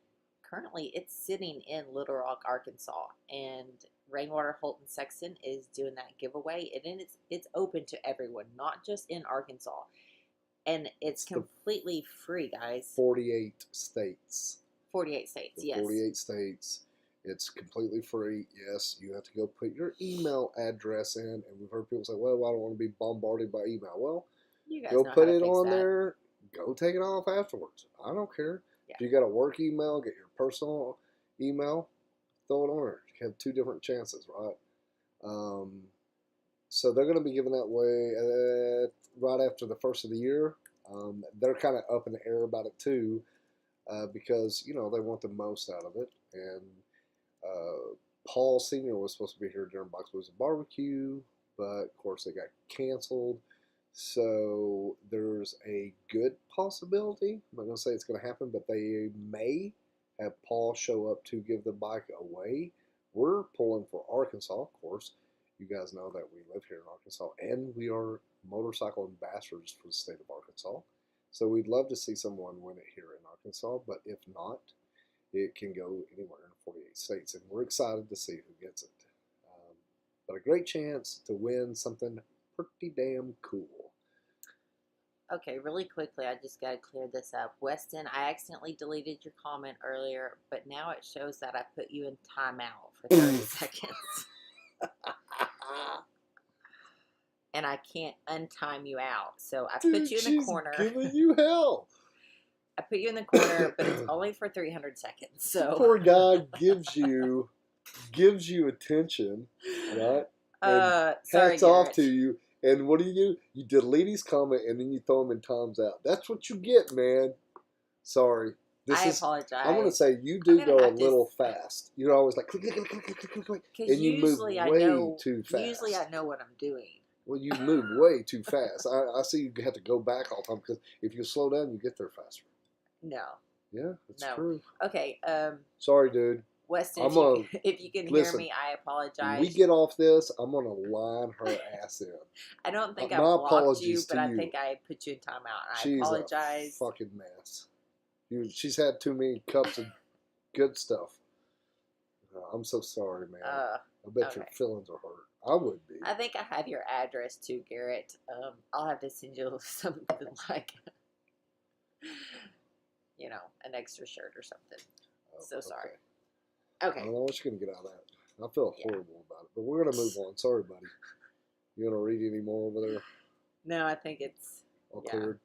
S1: currently sitting in Little Rock, Arkansas, and Rainwater Holton Sexton is doing that giveaway, and it's open to everyone, not just in Arkansas, and it's completely free, guys.
S2: 48 states.
S1: 48 states, yes.
S2: 48 states. It's completely free. Yes, you have to go put your email address in, and we've heard people say, well, I don't want to be bombarded by email. Well,
S1: you guys
S2: go
S1: know
S2: put
S1: how to
S2: it
S1: fix
S2: on
S1: that.
S2: there. Go take it off afterwards. I don't care.
S1: Yeah.
S2: If you got a work email, get your personal email, throw it on there. You have two different chances, right? So they're going to be giving that away right after the first of the year. They're kind of up in the air about it too, because they want the most out of it. And Paul Sr. was supposed to be here during Box Blues and Barbecue, but of course they got canceled. So there's a good possibility. I'm not going to say it's going to happen, but they may have Paul show up to give the bike away. We're pulling for Arkansas, of course. You guys know that we live here in Arkansas, and we are motorcycle ambassadors for the state of Arkansas. So we'd love to see someone win it here in Arkansas, but if not, it can go anywhere in 48 states, and we're excited to see who gets it. But a great chance to win something pretty damn cool.
S1: Okay, really quickly, I just got to clear this up. Weston, I accidentally deleted your comment earlier, but now it shows that I put you in timeout for 30 seconds. And I can't untime you out. So I put you in the corner.
S2: Giving you hell.
S1: I put you in the corner, but it's only for 300 seconds. So
S2: poor guy gives you attention, right?
S1: Sorry,
S2: hats off to you. And what do? You delete his comment and then you throw him in times out. That's what you get, man. Sorry.
S1: I apologize.
S2: I want to say you do go a little fast. You're always like click, click, click, click, click, click, click. And you move way too fast.
S1: Usually I know what I'm doing.
S2: Well, you move way too fast. I see you have to go back all the time because if you slow down, you get there faster.
S1: No.
S2: Yeah, that's true.
S1: Okay.
S2: Sorry, dude.
S1: Weston, if you can hear me, I apologize.
S2: When we get off this, I'm going to line her ass in.
S1: I don't think I blocked you, but I think I put you in timeout. I apologize.
S2: She's a fucking mess. She's had too many cups of good stuff. I'm so sorry, man. I bet your feelings are hurt. I would be.
S1: I think I have your address too, Garrett. I'll have to send you something like, an extra shirt or something. So sorry. Okay.
S2: I don't know what you're going to get out of that. I feel horrible about it. But we're going to move on. Sorry, buddy. You want to read any more over there?
S1: No, I think it's
S2: all cleared.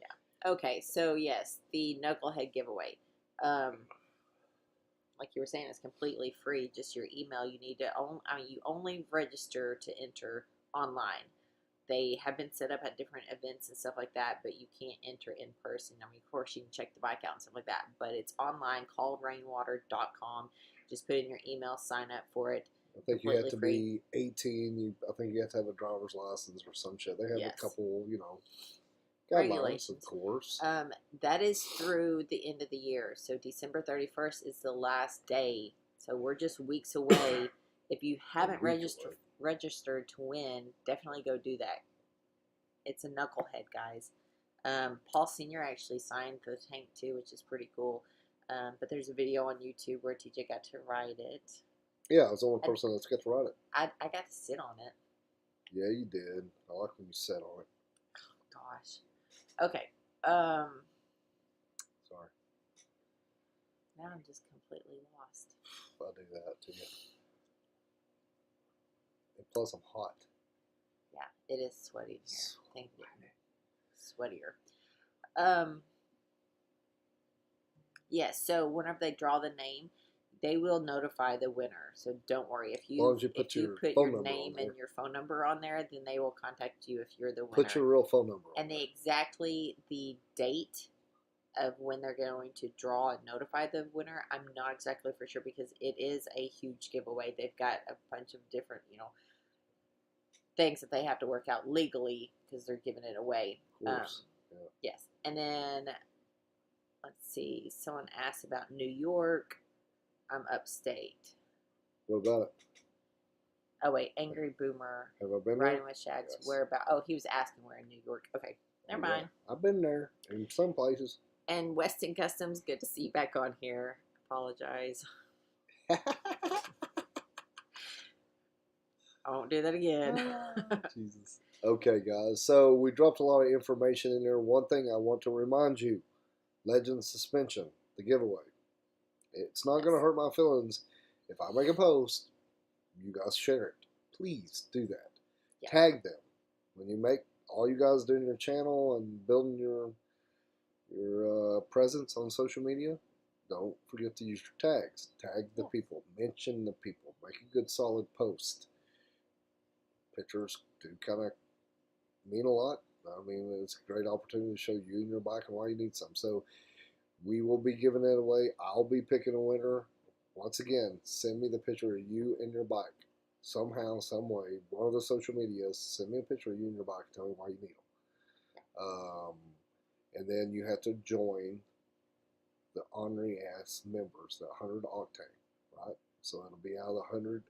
S1: Yeah. Okay, so yes, the Knucklehead giveaway. like you were saying, it's completely free. Just your email. You need to you only register to enter online. They have been set up at different events and stuff like that, but you can't enter in person. I mean, of course, you can check the bike out and stuff like that, but it's online, calledrainwater.com. Just put in your email, sign up for it.
S2: I think you have to be 18. I think you have to have a driver's license or some shit. They have a couple, guidelines, of course.
S1: That is through the end of the year. So December 31st is the last day. So we're just weeks away. If you haven't registered to win, definitely go do that. It's a knucklehead, guys. Paul Sr. actually signed the tank too, which is pretty cool. But there's a video on YouTube where TJ got to ride it.
S2: Yeah, I was the only person that's got to ride it.
S1: I got to sit on it.
S2: Yeah, you did. I like when you sat on it.
S1: Oh, gosh. Okay.
S2: Sorry.
S1: Now I'm just completely lost.
S2: I do that to you. And plus, I'm hot.
S1: Yeah, it is sweaty in here. Thank you. Sweatier. Yes, so whenever they draw the name, they will notify the winner. So don't worry. If you put your name and your phone number on there, then they will contact you if you're the winner.
S2: Put your real phone number on
S1: and exactly the date of when they're going to draw and notify the winner, I'm not exactly for sure because it is a huge giveaway. They've got a bunch of different, things that they have to work out legally because they're giving it away.
S2: Of course.
S1: Yes. And then, let's see, someone asked about New York. I'm upstate.
S2: What about it?
S1: Oh, wait, Angry Boomer.
S2: Have I been
S1: Riding
S2: there?
S1: with Shags.
S2: Yes.
S1: Where about? Oh, he was asking where in New York. Okay, never mind.
S2: I've been there in some places.
S1: And Wesson Customs, good to see you back on here. Apologize. I won't do that again.
S2: Jesus. Okay, guys. So we dropped a lot of information in there. One thing I want to remind you, Legend Suspension, the giveaway. It's not going to hurt my feelings if I make a post, you guys share it. Please do that. Yeah. Tag them. When you make all you guys doing your channel and building your presence on social media, don't forget to use your tags. Tag the people. Mention the people. Make a good solid post. Pictures do kind of mean a lot. I mean, it's a great opportunity to show you and your bike and why you need some. So we will be giving it away. I'll be picking a winner. Once again, send me the picture of you and your bike. Somehow, some way, one of the social medias, send me a picture of you and your bike. Tell me why you need them. And then you have to join the Ornery ass members, the 100 octane, right? So it'll be out of the 100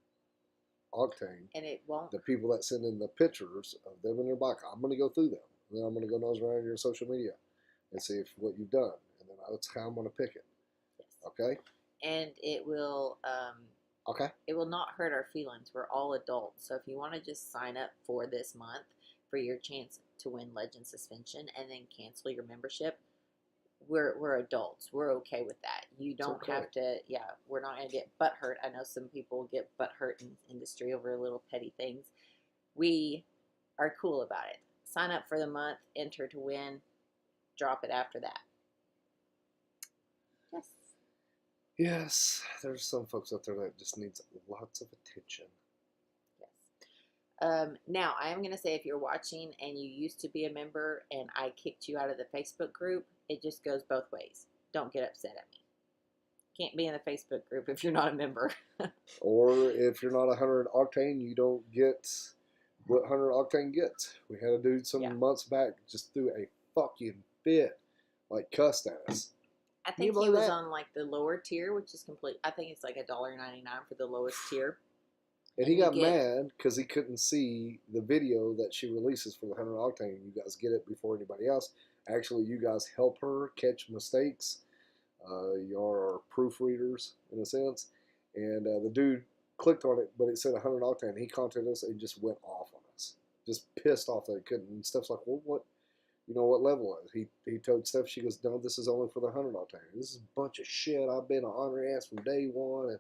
S2: octane.
S1: And it won't.
S2: The people that send in the pictures of them and their bike, I'm going to go through them. And then I'm going to go nose around your social media and see if what you've done. And then that's how I'm going to pick it.
S1: Yes.
S2: Okay?
S1: And it will it will not hurt our feelings. We're all adults. So if you want to just sign up for this month for your chance to win Legend Suspension and then cancel your membership, we're adults. We're okay with that. You don't have to, we're not going to get butthurt. I know some people get butthurt in the industry over little petty things. We are cool about it. Sign up for the month, enter to win, drop it after that. Yes.
S2: Yes, there's some folks out there that just needs lots of attention.
S1: Yes. Now, I am going to say if you're watching and you used to be a member and I kicked you out of the Facebook group, it just goes both ways. Don't get upset at me. Can't be in the Facebook group if you're not a member.
S2: Or if you're not 100 octane, you don't get what 100 octane gets. We had a dude some months back just threw a fucking fit, like cussed at us.
S1: I think he was on like the lower tier, which is complete. I think it's like $1.99 for the lowest tier.
S2: And he got mad because he couldn't see the video that she releases for the 100 octane. You guys get it before anybody else. Actually, you guys help her catch mistakes. You're proofreaders in a sense. And the dude clicked on it, but it said 100 octane. He contacted us and just went off on us. Just pissed off that he couldn't. And Steph's like, well, what level is it? He told Steph, she goes, no, this is only for the 100 octane. This is a bunch of shit. I've been an Ornery ass from day one.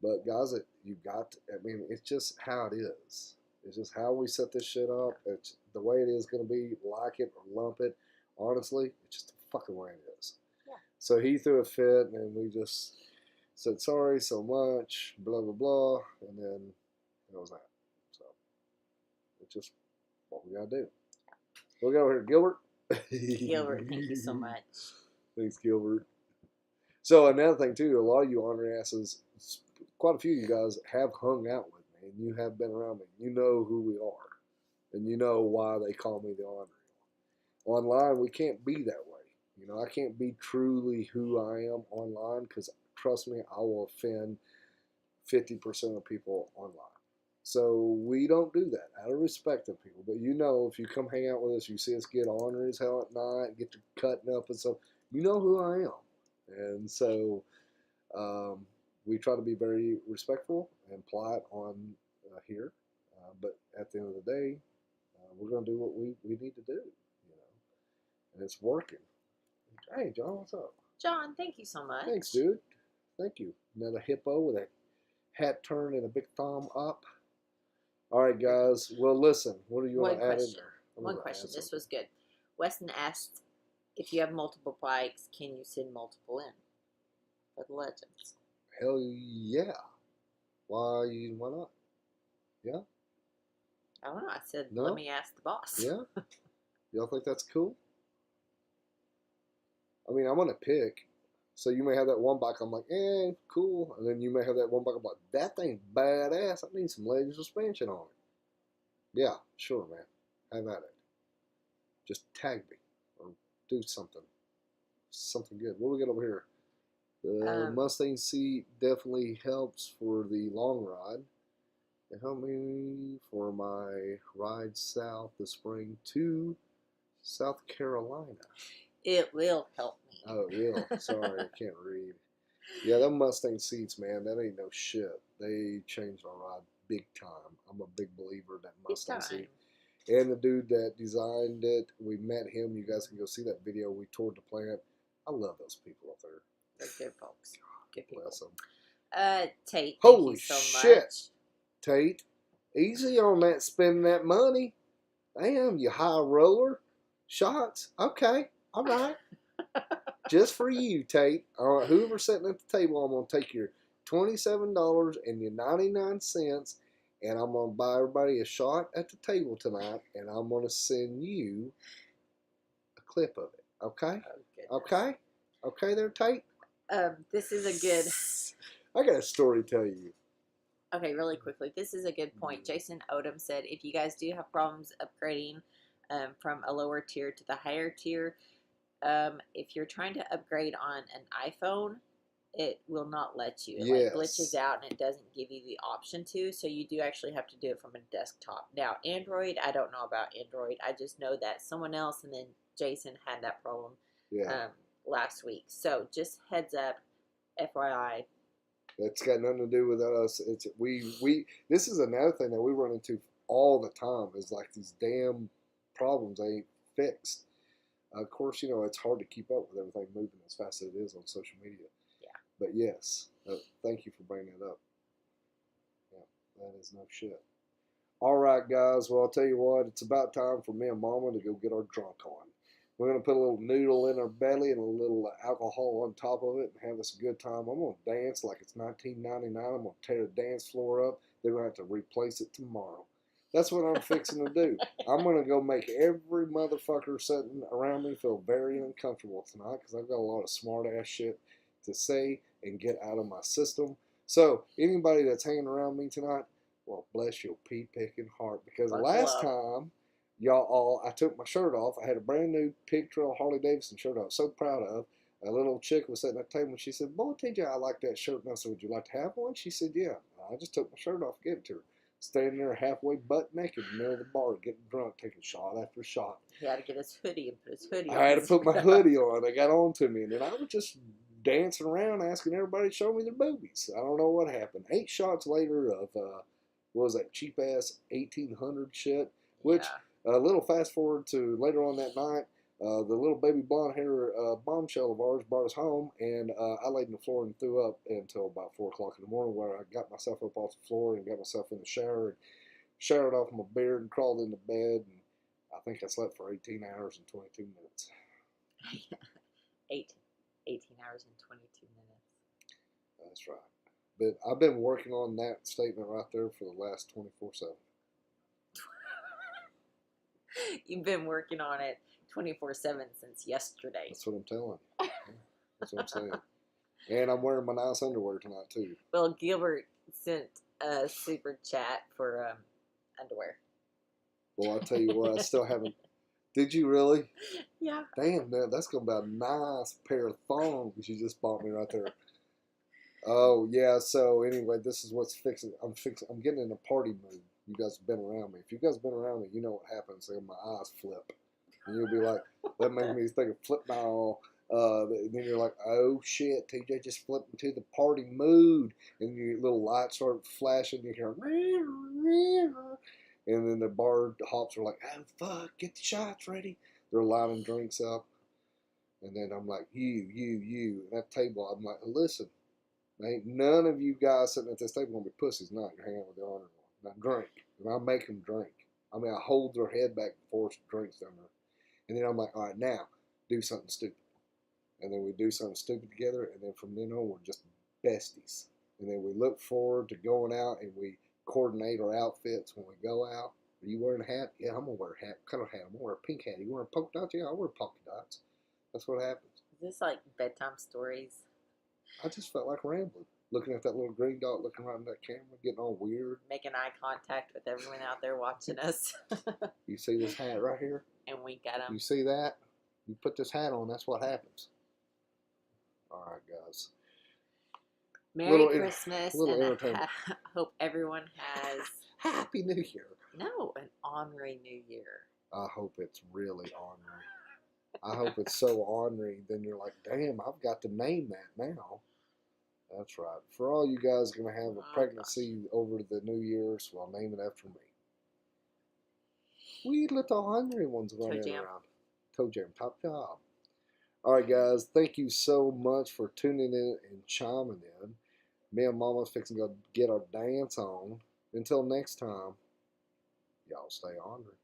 S2: But guys, it's just how it is. It's just how we set this shit up. It's the way it is going to be. Like it or lump it. Honestly, it's just the fucking way it is. Yeah. So he threw a fit, and we just said sorry so much, blah blah blah, and then that was that. So it's just what we gotta do. We'll go over here, Gilbert.
S1: Gilbert, thank you so much.
S2: Thanks, Gilbert. So another thing too, a lot of you ornery asses, quite a few of you guys have hung out with me, and you have been around me. You know who we are, and you know why they call me the Ornery One. Online, we can't be that way. You know, I can't be truly who I am online because, trust me, I will offend 50% of people online. So we don't do that out of respect of people. But you know, if you come hang out with us, you see us get ornery as hell at night, get to cutting up and stuff, you know who I am. And so we try to be very respectful and polite on here. But at the end of the day, we're going to do what we need to do, you know. And it's working. Hey, John, what's up?
S1: John, thank you so much.
S2: Thanks, dude. Thank you. Another hippo with a hat turn and a big thumb up. All right, guys. Well, listen. What do you want to add in there?
S1: One question. This was good. Weston asked, if you have multiple bikes, can you send multiple in for the Legends?
S2: Hell yeah. Why not? Yeah?
S1: I don't know. I said,
S2: no?
S1: Let me ask the boss.
S2: Yeah? Y'all think that's cool? I mean, I'm going to pick. So you may have that one bike, I'm like, cool. And then you may have that one bike, I'm like, that thing's badass. I need some Legend suspension on it. Yeah, sure, man. Have at it. Just tag me or do something. Something good. What do we got over here? The Mustang seat definitely helps for the long ride. It helped me for my ride south this spring to South Carolina.
S1: It will help me.
S2: Oh, it will. Sorry, I can't read. Yeah, them Mustang seats, man, that ain't no shit. They changed my ride big time. I'm a big believer in that Mustang seat. And the dude that designed it, we met him. You guys can go see that video. We toured the plant. I love those people up there.
S1: They're good folks. Good people.
S2: Bless them.
S1: Tate,
S2: holy
S1: thank you so
S2: shit,
S1: much.
S2: Tate. Easy on that spending that money. Damn, you high roller. Shots. Okay. All right. Just for you, Tate. All right, whoever's sitting at the table, I'm going to take your $27 and your 99 cents, and I'm going to buy everybody a shot at the table tonight, and I'm going to send you a clip of it. Okay?
S1: Oh,
S2: okay? Okay there, Tate?
S1: This is a good...
S2: I got a story to tell you.
S1: Okay, really quickly. This is a good point. Jason Odom said, if you guys do have problems upgrading from a lower tier to the higher tier, if you're trying to upgrade on an iPhone, it will not let you. It like glitches out and it doesn't give you the option to. So you do actually have to do it from a desktop. Now, Android, I don't know about Android. I just know that someone else and then Jason had that problem last week. So just heads up, FYI.
S2: That's got nothing to do with us. It's we. This is another thing that we run into all the time is like these damn problems they ain't fixed. Of course, you know, it's hard to keep up with everything moving as fast as it is on social media.
S1: Yeah.
S2: But yes, thank you for bringing it up. Yeah, that is no shit. All right, guys. Well, I'll tell you what. It's about time for me and Mama to go get our drunk on. We're going to put a little noodle in our belly and a little alcohol on top of it and have us a good time. I'm going to dance like it's 1999. I'm going to tear the dance floor up. They're going to have to replace it tomorrow. That's what I'm fixing to do. I'm going to go make every motherfucker sitting around me feel very uncomfortable tonight because I've got a lot of smart-ass shit to say and get out of my system. So, anybody that's hanging around me tonight, well, bless your pea-picking heart because last time, y'all all, I took my shirt off. I had a brand new Pig Trail Harley Davidson shirt I was so proud of. A little chick was sitting at the table and she said, boy, TJ, I like that shirt. And I said, would you like to have one? She said, yeah. I just took my shirt off and gave it to her. Standing there halfway butt naked in the middle of the bar, getting drunk, taking shot after shot.
S1: He had to get his hoodie and put his hoodie on.
S2: I had to put my hoodie on. They got on to me. And then I was just dancing around asking everybody to show me their boobies. I don't know what happened. 8 shots later of, what was that cheap-ass 1800 shit, which... A little fast forward to later on that night, the little baby blonde hair bombshell of ours brought us home, and I laid on the floor and threw up until about 4 o'clock in the morning, where I got myself up off the floor and got myself in the shower and showered off my beard and crawled into bed. And I think I slept for 18 hours and 22 minutes. 18
S1: hours and 22 minutes.
S2: That's right. But I've been working on that statement right there for the last 24/7.
S1: You've been working on it 24/7 since yesterday.
S2: That's what I'm telling you. Yeah, that's what I'm saying. And I'm wearing my nice underwear tonight too.
S1: Well, Gilbert sent a super chat for underwear.
S2: Well, I'll tell you what, I still haven't. Did you really?
S1: Yeah.
S2: Damn, man, that's gonna be a nice pair of thongs you just bought me right there. Oh yeah. So anyway, this is what's fixing. I'm getting in a party mood. You guys have been around me. If you guys have been around me, you know what happens. Like my eyes flip, and you'll be like, "That makes me think of football." Then you're like, "Oh shit, TJ just flipped into the party mood," and your little lights start flashing. You hear, and then the bar hops are like, "Oh fuck, get the shots ready." They're lining drinks up, and then I'm like, "You." And that table, I'm like, "Listen, ain't none of you guys sitting at this table gonna be pussies. Not you're hanging out with the Ornery One. Now drink, and I make them drink. I mean, I hold their head back and force drinks down there, and then I'm like, all right, now do something stupid, and then we do something stupid together, and then from then on we're just besties, and then we look forward to going out, and we coordinate our outfits when we go out. Are you wearing a hat? Yeah, I'm gonna wear a hat. What color hat? I'm gonna wear a pink hat. You wearing polka dots? Yeah, I wear polka dots. That's what happens.
S1: Is this like bedtime stories?
S2: I just felt like rambling. Looking at that little green dot, looking right in that camera, getting all weird.
S1: Making eye contact with everyone out there watching us.
S2: You see this hat right here?
S1: And we got them.
S2: You see that? You put this hat on, that's what happens. All right, guys.
S1: Merry Christmas, and I hope everyone has...
S2: Happy New Year.
S1: No, an ornery New Year.
S2: I hope it's really ornery. I hope it's so ornery, then you're like, damn, I've got to name that now. That's right. For all you guys going to have a pregnancy over the New Year's, well, name it after me. We little ornery ones running around. Toe Jam, top job. All right, guys, thank you so much for tuning in and chiming in. Me and Mama's fixing to go get our dance on. Until next time, y'all stay ornery.